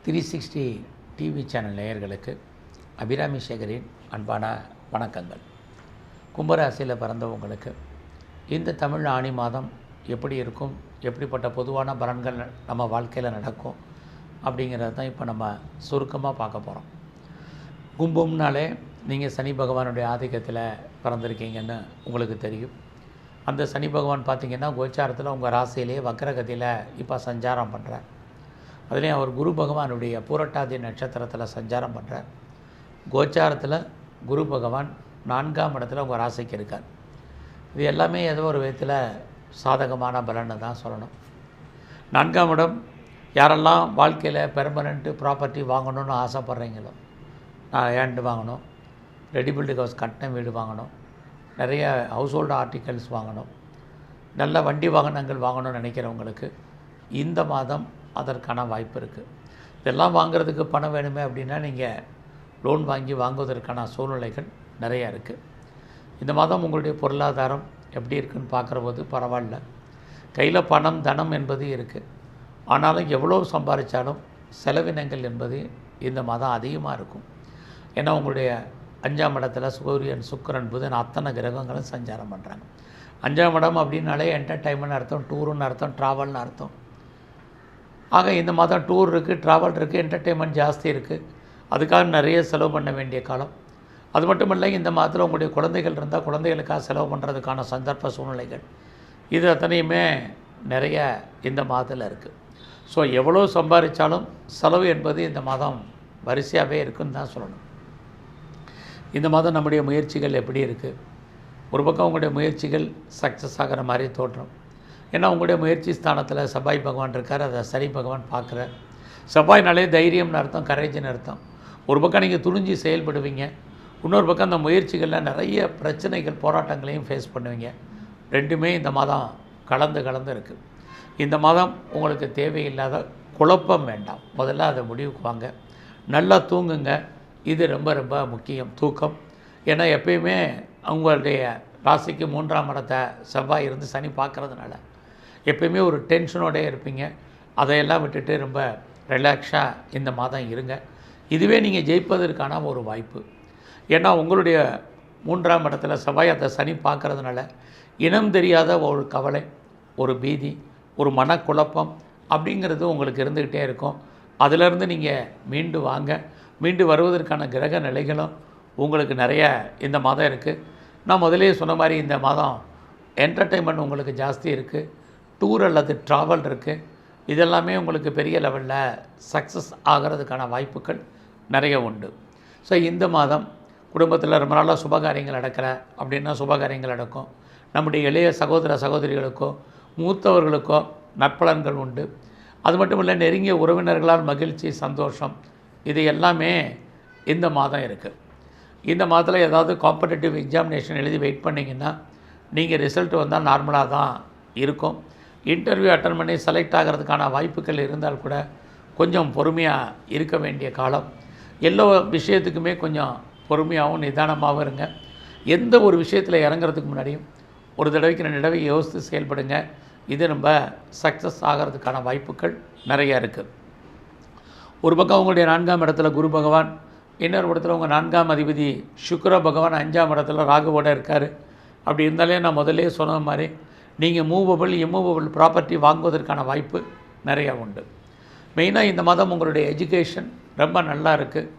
360 TV channel நேயர்களுக்கு அபிராமி சேகரின் அன்பான வணக்கங்கள். கும்பராசியில் பிறந்தவங்களுக்கு இந்த தமிழ் ஆணி மாதம் எப்படி இருக்கும், எப்படிப்பட்ட பொதுவான பலன்கள் நம்ம வாழ்க்கையில் நடக்கும் அப்படிங்கிறது தான் இப்போ நம்ம சுருக்கமாக பார்க்க போகிறோம். கும்பம்னாலே நீங்கள் சனி பகவானுடைய ஆதிக்கத்தில் பிறந்திருக்கீங்கன்னு உங்களுக்கு தெரியும். அந்த சனி பகவான் பார்த்திங்கன்னா கோச்சாரத்தில் உங்கள் ராசியிலேயே வக்ரகதியில் இப்போ சஞ்சாரம் பண்ணுறார். அதுலேயும் அவர் குரு பகவானுடைய பூரட்டாதி நட்சத்திரத்தில் சஞ்சாரம் பண்ணுறார். கோச்சாரத்தில் குரு பகவான் 4ஆம் இடத்துல உங்கள் ராசிக்கு இருக்கார். இது எல்லாமே ஏதோ ஒரு விதத்தில் சாதகமான பலன்னு தான் சொல்லணும். 4ஆம் இடம் யாரெல்லாம் வாழ்க்கையில் பெர்மனண்ட்டு ப்ராப்பர்ட்டி வாங்கணும்னு ஆசைப்பட்றீங்களோ, நான் லேண்டு வாங்கணும், ரெடிபில்டு ஹவுஸ் கட்டின வீடு வாங்கணும், நிறைய ஹவுஸ் ஹோல்டு ஆர்டிகல்ஸ் வாங்கணும், நல்ல வண்டி வாகனங்கள் வாங்கணும்னு நினைக்கிறவங்களுக்கு இந்த மாதம் அதற்கான வாய்ப்பு இருக்குது. இதெல்லாம் வாங்குறதுக்கு பணம் வேணுமே அப்படின்னா நீங்கள் லோன் வாங்கி வாங்குவதற்கான சூழ்நிலைகள் நிறையா இருக்குது. இந்த மாதம் உங்களுடைய பொருளாதாரம் எப்படி இருக்குதுன்னு பார்க்குற போது பரவாயில்ல. கையில் பணம் தனம் என்பது இருக்குது. ஆனாலும் எவ்வளோ சம்பாதிச்சாலும் செலவினங்கள் என்பது இந்த மாதம் அதிகமாக இருக்கும். ஏன்னா உங்களுடைய 5ஆம் இடத்துல சூரியன், சுக்கிரன், புதன் அத்தனை கிரகங்களும் சஞ்சாரம் பண்ணுறாங்க. 5ஆம் இடம் அப்படின்னாலே என்டர்டைன்மெண்ட் அர்த்தம், டூருன்னு அர்த்தம், ட்ராவல்னு அர்த்தம். ஆக இந்த மாதம் டூர் இருக்குது, ட்ராவல் இருக்குது, என்டர்டெயின்மெண்ட் ஜாஸ்தி இருக்குது. அதுக்காக நிறைய செலவு பண்ண வேண்டிய காலம். அது மட்டும் இல்லை, இந்த மாதத்தில் உங்களுடைய குழந்தைகள் இருந்தால் குழந்தைகளுக்காக செலவு பண்ணுறதுக்கான சந்தர்ப்ப சூழ்நிலைகள் இது அத்தனையுமே நிறைய இந்த மாதத்தில் இருக்குது. ஸோ எவ்வளோ சம்பாதிச்சாலும் செலவு என்பது இந்த மாதம் வரிசையாகவே இருக்குதுன்னு தான் சொல்லணும். இந்த மாதம் நம்முடைய முயற்சிகள் எப்படி இருக்குது? ஒரு பக்கம் உங்களுடைய முயற்சிகள் சக்ஸஸ் ஆகிற மாதிரி தோற்றம். ஏன்னா உங்களுடைய முயற்சி ஸ்தானத்தில் செவ்வாய் பகவான் இருக்கார், அதை சனி பகவான் பார்க்குறார். செவ்வாய்னாலே தைரியம்னு அர்த்தம், கரேஜ்னு அர்த்தம். ஒரு பக்கம் நீங்கள் துணிஞ்சு செயல்படுவீங்க, இன்னொரு பக்கம் அந்த முயற்சிகளில் நிறைய பிரச்சனைகள், போராட்டங்களையும் ஃபேஸ் பண்ணுவீங்க. ரெண்டுமே இந்த மாதம் கலந்து இருக்குது. இந்த மாதம் உங்களுக்கு தேவையில்லாத குழப்பம் வேண்டாம். முதல்ல அதை முடிவுக்கு வாங்க. நல்லா தூங்குங்க. இது ரொம்ப ரொம்ப முக்கியம், தூக்கம். ஏன்னா எப்பயுமே அவங்களுடைய ராசிக்கு 3ஆம் இடத்தை செவ்வாய் இருந்து சனி பார்க்குறதுனால எப்பயுமே ஒரு டென்ஷனோடே இருப்பீங்க. அதையெல்லாம் விட்டுட்டு ரொம்ப ரிலாக்ஸாக இந்த மாதம் இருங்க. இதுவே நீங்கள் ஜெயிப்பதற்கான ஒரு வாய்ப்பு. ஏன்னா உங்களுடைய 3ஆம் இடத்துல செவ்வாய் அந்த சனி பார்க்குறதுனால இனம் தெரியாத ஒரு கவலை, ஒரு பீதி, ஒரு மனக்குழப்பம் அப்படிங்கிறது உங்களுக்கு இருந்துக்கிட்டே இருக்கும். அதிலிருந்து நீங்கள் மீண்டு வாங்க. மீண்டு வருவதற்கான கிரக நிலைகளும் உங்களுக்கு நிறைய இந்த மாதம் இருக்குது. நான் முதலே சொன்ன மாதிரி இந்த மாதம் என்டர்டெயின்மெண்ட் உங்களுக்கு ஜாஸ்தி இருக்குது. டூர் அல்லது ட்ராவல் இருக்குது. இதெல்லாமே உங்களுக்கு பெரிய லெவலில் சக்ஸஸ் ஆகிறதுக்கான வாய்ப்புகள் நிறைய உண்டு. ஸோ இந்த மாதம் குடும்பத்தில் ரொம்ப நாளாக சுபகாரியங்கள் நடக்கலை அப்படின்னா சுபகாரியங்கள் நடக்கும். நம்முடைய இளைய சகோதர சகோதரிகளுக்கோ மூத்தவர்களுக்கோ நற்பலன்கள் உண்டு. அது மட்டும் இல்லை, நெருங்கிய உறவினர்களால் மகிழ்ச்சி, சந்தோஷம், இது எல்லாமே இந்த மாதம் இருக்குது. இந்த மாதத்தில் ஏதாவது காம்படிட்டிவ் எக்ஸாமினேஷன் எழுதி வெயிட் பண்ணிங்கன்னா நீங்கள் ரிசல்ட் வந்தால் நார்மலாக தான் இருக்கும். இன்டர்வியூ அட்டன் பண்ணி செலக்ட் ஆகிறதுக்கான வாய்ப்புகள் இருந்தால் கூட கொஞ்சம் பொறுமையாக இருக்க வேண்டிய காலம். எல்லா விஷயத்துக்குமே கொஞ்சம் பொறுமையாகவும் நிதானமாகவும் இருங்க. எந்த ஒரு விஷயத்தில் இறங்குறதுக்கு முன்னாடியும் ஒரு தடவைக்கு 2 தடவை யோசித்து செயல்படுங்க. இது ரொம்ப சக்ஸஸ் ஆகிறதுக்கான வாய்ப்புகள் நிறையா இருக்குது. ஒரு பக்கம் உங்களுடைய 4ஆம் இடத்துல குரு பகவான், இன்னொரு இடத்துல உங்கள் 4ஆம் அதிபதி சுக்கிர பகவான் 5ஆம் இடத்துல ராகுவோடு இருக்கார். அப்படி இருந்தாலே நான் முதலே சொன்ன மாதிரி நீங்கள் மூவபிள், இம்மூவபிள் ப்ராப்பர்ட்டி வாங்குவதற்கான வாய்ப்பு நிறையா உண்டு. மெயினாக இந்த மாதம் உங்களுடைய எஜுகேஷன் ரொம்ப நல்லா இருக்குது.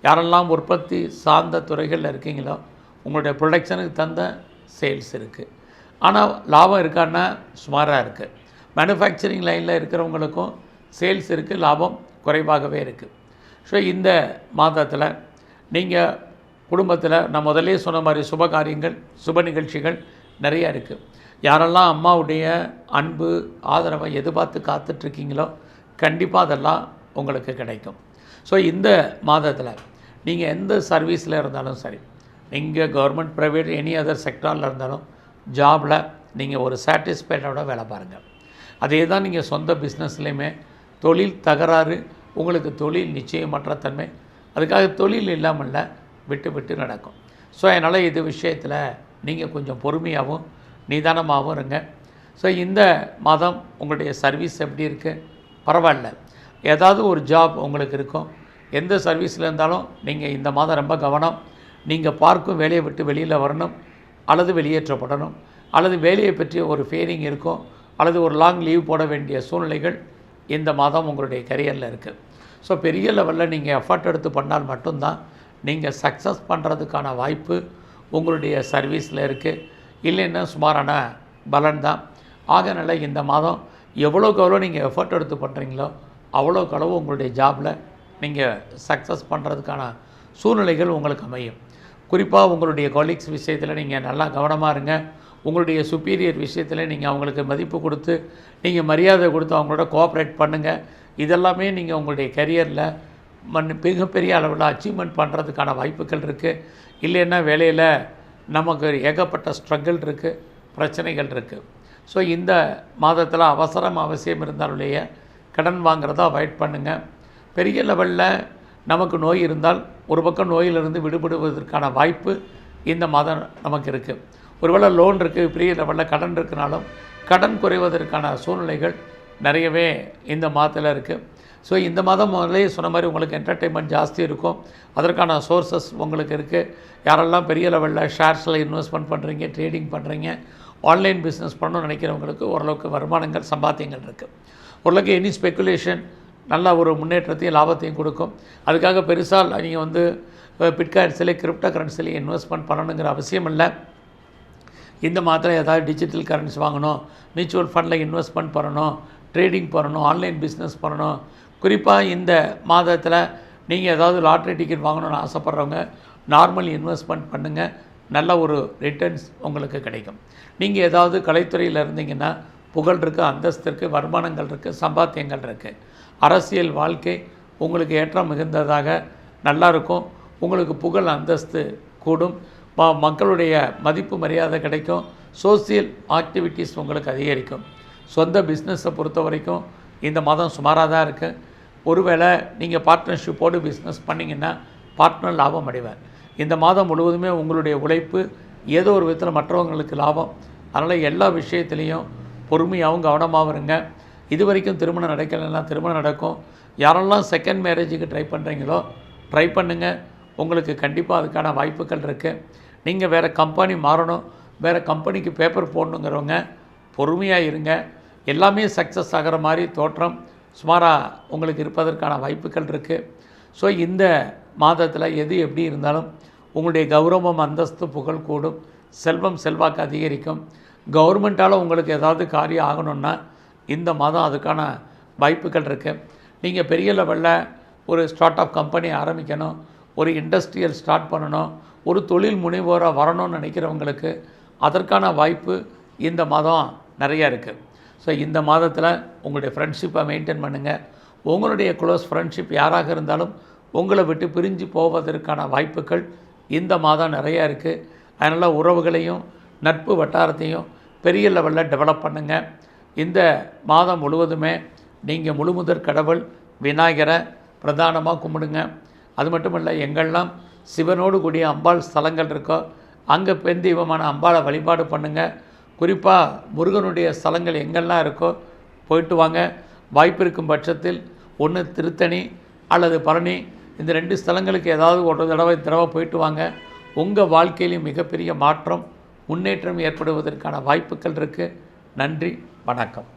யாரெல்லாம் உற்பத்தி சார்ந்த துறைகளில் இருக்கீங்களோ உங்களுடைய ப்ரொடக்ஷனுக்கு தந்த சேல்ஸ் இருக்குது. ஆனால் லாபம் இருக்கான்னா சுமாராக இருக்குது. மேனுஃபேக்சரிங் லைனில் இருக்கிறவங்களுக்கும் சேல்ஸ் இருக்குது, லாபம் குறைவாகவே இருக்குது. ஸோ இந்த மாதத்தில் நீங்கள் குடும்பத்தில் நான் முதலே சொன்ன மாதிரி சுபகாரியங்கள், சுப நிகழ்ச்சிகள் நிறையா இருக்குது. யாரெல்லாம் அம்மாவுடைய அன்பு, ஆதரவை எதிர்பார்த்து காத்துட்ருக்கீங்களோ கண்டிப்பாக அதெல்லாம் உங்களுக்கு கிடைக்கும். ஸோ இந்த மாதத்தில் நீங்கள் எந்த சர்வீஸில் இருந்தாலும் சரி, நீங்கள் கவர்மெண்ட், ப்ரைவேட், எனி அதர் செக்டாரில் இருந்தாலும் ஜாபில் நீங்கள் ஒரு சாட்டிஸ்ஃபைடோட வேலை பாருங்கள். அதே தான் நீங்கள் சொந்த பிஸ்னஸ்லேயுமே தொழில் தகராறு, உங்களுக்கு தொழில் நிச்சயமற்ற தன்மை, அதுக்காக தொழில் இல்லாமல் விட்டு நடக்கும். ஸோ அதனால் இது விஷயத்தில் நீங்கள் கொஞ்சம் பொறுமையாகவும் நிதானமாகவும் இருங்க. ஸோ இந்த மாதம் உங்களுடைய சர்வீஸ் எப்படி இருக்குது? பரவாயில்ல. ஏதாவது ஒரு ஜாப் உங்களுக்கு இருக்கும். எந்த சர்வீஸில் இருந்தாலும் நீங்கள் இந்த மாதம் ரொம்ப கவனம். நீங்கள் பார்க்கும் வேலையை விட்டு வெளியில் வரணும், அல்லது வெளியேற்றப்படணும், அல்லது வேலையை பற்றிய ஒரு ஃபீலிங் இருக்கும், அல்லது ஒரு லாங் லீவ் போட வேண்டிய சூழ்நிலைகள் இந்த மாதம் உங்களுடைய கரியரில் இருக்குது. ஸோ பெரிய லெவலில் நீங்கள் எஃபர்ட் எடுத்து பண்ணால் மட்டும்தான் நீங்கள் சக்ஸஸ் பண்ணுறதுக்கான வாய்ப்பு உங்களுடைய சர்வீஸில் இருக்குது. இல்லைன்னா சுமாரான பலன் தான். ஆகனால இந்த மாதம் எவ்வளோக்கு எவ்வளோ நீங்கள் எஃபர்ட் எடுத்து பண்ணுறீங்களோ அவ்வளோக்கு அளவு உங்களுடைய ஜாபில் நீங்கள் சக்ஸஸ் பண்ணுறதுக்கான சூழ்நிலைகள் உங்களுக்கு அமையும். குறிப்பாக உங்களுடைய கொலீக்ஸ் விஷயத்தில் நீங்கள் நல்லா கவனமாக இருங்க. உங்களுடைய சுப்பீரியர் விஷயத்தில் நீங்கள் அவங்களுக்கு மதிப்பு கொடுத்து, நீங்கள் மரியாதை கொடுத்து அவங்களோட கோஆப்ரேட் பண்ணுங்கள். இதெல்லாமே நீங்கள் உங்களுடைய கரியரில் மிகப்பெரிய அளவில் அச்சீவ்மெண்ட் பண்ணுறதுக்கான வாய்ப்புகள் இருக்குது. இல்லைன்னா வேலையில் நமக்கு ஏகப்பட்ட ஸ்ட்ரகிள் இருக்குது, பிரச்சனைகள் இருக்குது. ஸோ இந்த மாதத்தில் அவசியம் இருந்தாலுடைய கடன் வாங்குறத அவாய்ட் பண்ணுங்கள். பெரிய லெவலில் நமக்கு நோய் இருந்தால் ஒரு பக்கம் நோயிலிருந்து விடுபடுவதற்கான வாய்ப்பு இந்த மாதம் நமக்கு இருக்குது. ஒருவேளை லோன் இருக்குது, பெரிய லெவலில் கடன் இருக்குனாலும் கடன் குறைவதற்கான சூழ்நிலைகள் நிறையவே இந்த மாதத்தில் இருக்குது. ஸோ இந்த மாதம் முதலே சொன்ன மாதிரி உங்களுக்கு என்டர்டெயின்மெண்ட் ஜாஸ்தி இருக்கும். அதற்கான சோர்ஸஸ் உங்களுக்கு இருக்குது. யாரெல்லாம் பெரிய லெவலில் ஷேர்ஸில் இன்வெஸ்ட்மெண்ட் பண்ணுறீங்க, ட்ரேடிங் பண்ணுறீங்க, ஆன்லைன் பிஸ்னஸ் பண்ணணும்னு நினைக்கிறவங்களுக்கு ஓரளவுக்கு வருமானங்கள், சம்பாத்தியங்கள் இருக்குது. ஓரளவுக்கு எனி ஸ்பெக்குலேஷன் நல்ல ஒரு முன்னேற்றத்தையும் லாபத்தையும் கொடுக்கும். அதுக்காக பெருசாக நீங்கள் பிட்காயின்ஸிலே கிரிப்டோ கரன்சிலே இன்வெஸ்ட்மெண்ட் பண்ணணுங்கிற அவசியம் இல்லை. இந்த மாதத்தில் ஏதாவது டிஜிட்டல் கரன்சி வாங்கணும், மியூச்சுவல் ஃபண்டில் இன்வெஸ்ட்மெண்ட் பண்ணணும், ட்ரேடிங் பண்ணணும், ஆன்லைன் பிஸ்னஸ் பண்ணணும். குறிப்பாக இந்த மாதத்தில் நீங்கள் ஏதாவது லாட்ரி டிக்கெட் வாங்கணும்னு ஆசைப்பட்றவங்க நார்மல் இன்வெஸ்ட்மெண்ட் பண்ணுங்கள். நல்ல ஒரு ரிட்டர்ன்ஸ் உங்களுக்கு கிடைக்கும். நீங்கள் ஏதாவது கலைத்துறையில் இருந்தீங்கன்னா புகழ் இருக்குது, அந்தஸ்து இருக்குது, வருமானங்கள் இருக்குது, சம்பாத்தியங்கள் இருக்குது. அரசியல் வாழ்க்கை உங்களுக்கு ஏற்றம் மிகுந்ததாக நல்லா இருக்கும். உங்களுக்கு புகழ் அந்தஸ்து கூடும். மக்களுடைய மதிப்பு மரியாதை கிடைக்கும். சோசியல் ஆக்டிவிட்டீஸ் உங்களுக்கு அதிகரிக்கும். சொந்த பிஸ்னஸை பொறுத்த வரைக்கும் இந்த மாதம் சுமாராக தான் இருக்குது. ஒருவேளை நீங்கள் பார்ட்னர்ஷிப்போடு பிஸ்னஸ் பண்ணிங்கன்னா பார்ட்னர் லாபம் அடைவார். இந்த மாதம் முழுவதுமே உங்களுடைய உழைப்பு ஏதோ ஒரு விதத்தில் மற்றவங்களுக்கு லாபம். அதனால் எல்லா விஷயத்துலேயும் பொறுமையாகவும் கவனமாகவும் இருங்க. இது வரைக்கும் திருமணம் நடக்கலைன்னா திருமணம் நடக்கும். யாரெல்லாம் செகண்ட் மேரேஜுக்கு ட்ரை பண்ணுறீங்களோ ட்ரை பண்ணுங்கள். உங்களுக்கு கண்டிப்பாக அதுக்கான வாய்ப்புகள் இருக்குது. நீங்கள் வேறு கம்பெனி மாறணும், வேறு கம்பெனிக்கு பேப்பர் போடணுங்கிறவங்க பொறுமையாக இருங்க. எல்லாமே சக்ஸஸ் ஆகிற மாதிரி தோற்றம் சுமாராக உங்களுக்கு இருப்பதற்கான வாய்ப்புகள் இருக்குது. ஸோ இந்த மாதத்தில் எது எப்படி இருந்தாலும் உங்களுடைய கௌரவம், அந்தஸ்து, புகழ் கூடும். செல்வம், செல்வாக்கு அதிகரிக்கும். கவர்மெண்ட்டால் உங்களுக்கு ஏதாவது காரியம் ஆகணுன்னா இந்த மாதம் அதுக்கான வாய்ப்புகள் இருக்குது. நீங்கள் பெரிய லெவலில் ஒரு ஸ்டார்ட் அப் கம்பெனி ஆரம்பிக்கணும், ஒரு இண்டஸ்ட்ரியல் ஸ்டார்ட் பண்ணணும், ஒரு தொழில் முனைவோராக வரணும்னு நினைக்கிறவங்களுக்கு அதற்கான வாய்ப்பு இந்த மாதம் நிறையா இருக்குது. ஸோ இந்த மாதத்தில் உங்களுடைய ஃப்ரெண்ட்ஷிப்பை மெயின்டைன் பண்ணுங்கள். உங்களுடைய க்ளோஸ் ஃப்ரெண்ட்ஷிப் யாராக இருந்தாலும் உங்களை விட்டு பிரிஞ்சு போவதற்கான வாய்ப்புகள் இந்த மாதம் நிறையா இருக்குது. அதனால் உறவுகளையும் நட்பு வட்டாரத்தையும் பெரிய லெவலில் டெவலப் பண்ணுங்கள். இந்த மாதம் முழுவதுமே நீங்கள் முழுமுதற் கடவுள் விநாயகரை பிரதானமாக கும்பிடுங்க. அது மட்டும் இல்லை, எங்கெல்லாம் சிவனோடு கூடிய அம்பாள் ஸ்தலங்கள் இருக்கோ அங்கே பெண் தெய்வமான அம்பாளை வழிபாடு பண்ணுங்கள். குறிப்பாக முருகனுடைய ஸ்தலங்கள் எங்கெல்லாம் இருக்கோ போயிட்டு வாங்க. வாய்ப்பு இருக்கும் பட்சத்தில் ஒன்று திருத்தணி அல்லது பழனி, இந்த 2 ஸ்தலங்களுக்கு ஏதாவது ஒரு தடவை போயிட்டு வாங்க. உங்கள் வாழ்க்கையிலும் மிகப்பெரிய மாற்றம், முன்னேற்றம் ஏற்படுவதற்கான வாய்ப்புகள் இருக்குது. நன்றி, வணக்கம்.